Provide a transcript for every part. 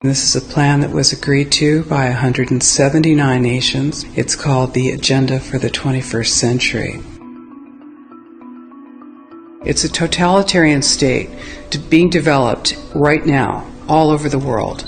This is a plan that was agreed to by 179 nations. It's called the Agenda for the 21st Century. It's a totalitarian state being developed right now all over the world.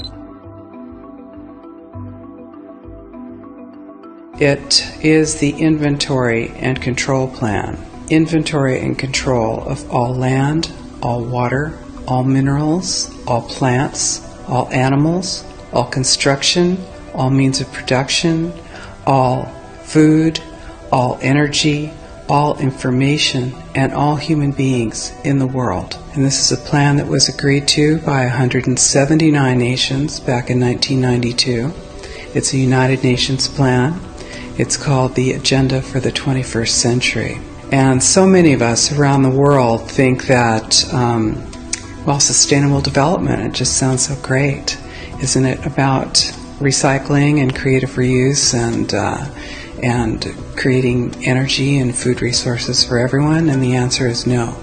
It is the inventory and control plan. Inventory and control of all land, all water, all minerals, all plants, all animals, all construction, all means of production, all food, all energy, all information, and all human beings in the world. And this is a plan that was agreed to by 179 nations back in 1992. It's a United Nations plan. It's called the Agenda for the 21st Century. And so many of us around the world think that sustainable development, it just sounds so great. Isn't it about recycling and creative reuse and creating energy and food resources for everyone? And the answer is no,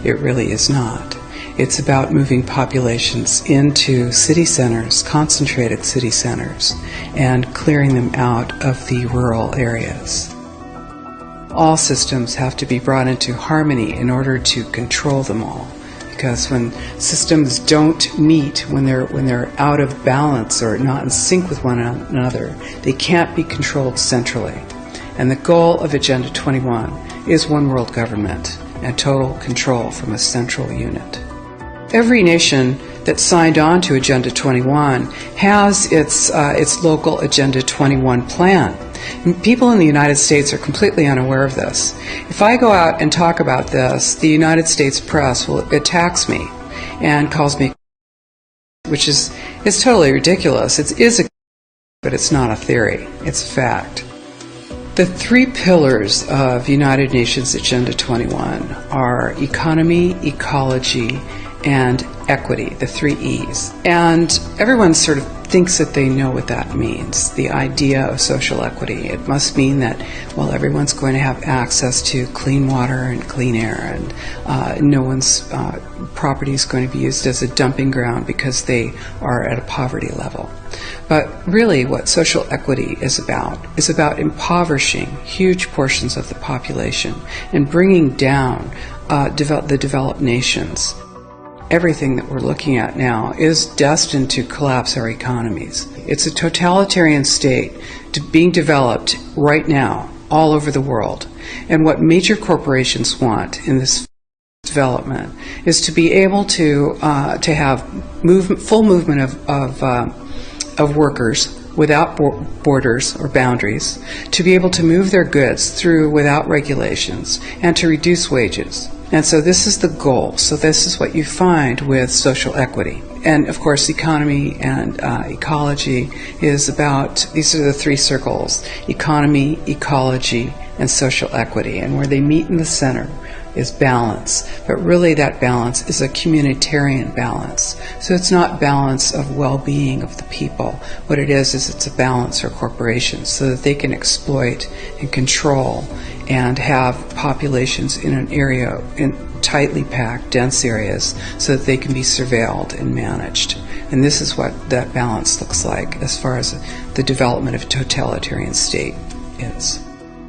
it really is not. It's about moving populations into city centers, concentrated city centers, and clearing them out of the rural areas. All systems have to be brought into harmony in order to control them all. Because when systems don't meet, when they're out of balance or not in sync with one another, they can't be controlled centrally. And the goal of Agenda 21 is one world government and total control from a central unit. Every nation that signed on to Agenda 21 has its local Agenda 21 plan. People in the United States are completely unaware of this. If I go out and talk about this, the United States press attacks me and calls me, which is totally ridiculous. It is but it's not a theory. It's a fact. The three pillars of United Nations Agenda 21 are economy, ecology, and equity, the three E's. And everyone sort of thinks that they know what that means, the idea of social equity. It must mean that, well, everyone's going to have access to clean water and clean air, and no one's property is going to be used as a dumping ground because they are at a poverty level. But really what social equity is about impoverishing huge portions of the population and bringing down the developed nations. Everything that we're looking at now is destined to collapse our economies. It's a totalitarian state being developed right now all over the world. And what major corporations want in this development is to be able to have full movement of workers without borders or boundaries, to be able to move their goods through without regulations, and to reduce wages. And so this is the goal. So this is what you find with social equity. And of course, economy and ecology is about, these are the three circles: economy, ecology, and social equity. And where they meet in the center is balance. But really that balance is a communitarian balance. So it's not balance of well-being of the people. What it is it's a balance for corporations so that they can exploit and control and have populations in an area, in tightly packed, dense areas, so that they can be surveilled and managed. And this is what that balance looks like as far as the development of a totalitarian state is.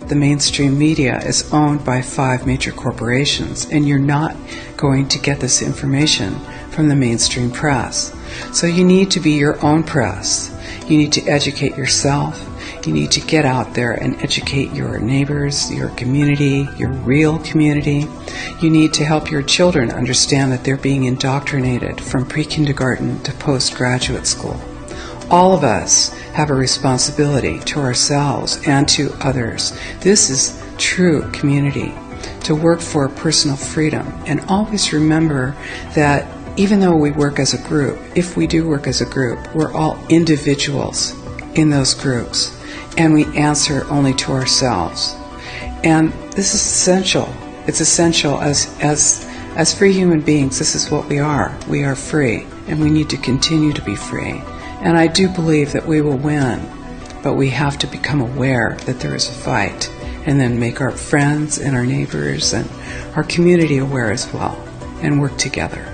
The mainstream media is owned by 5 major corporations, and you're not going to get this information from the mainstream press. So you need to be your own press. You need to educate yourself. You need to get out there and educate your neighbors, your community, your real community. You need to help your children understand that they're being indoctrinated from pre-kindergarten to postgraduate school. All of us have a responsibility to ourselves and to others. This is true community, to work for personal freedom. And always remember that even though we work as a group, if we do work as a group, we're all individuals in those groups, and we answer only to ourselves. And this is essential. It's essential as free human beings. This is what we are. We are free, and we need to continue to be free. And I do believe that we will win, but we have to become aware that there is a fight, and then make our friends and our neighbors and our community aware as well, and work together.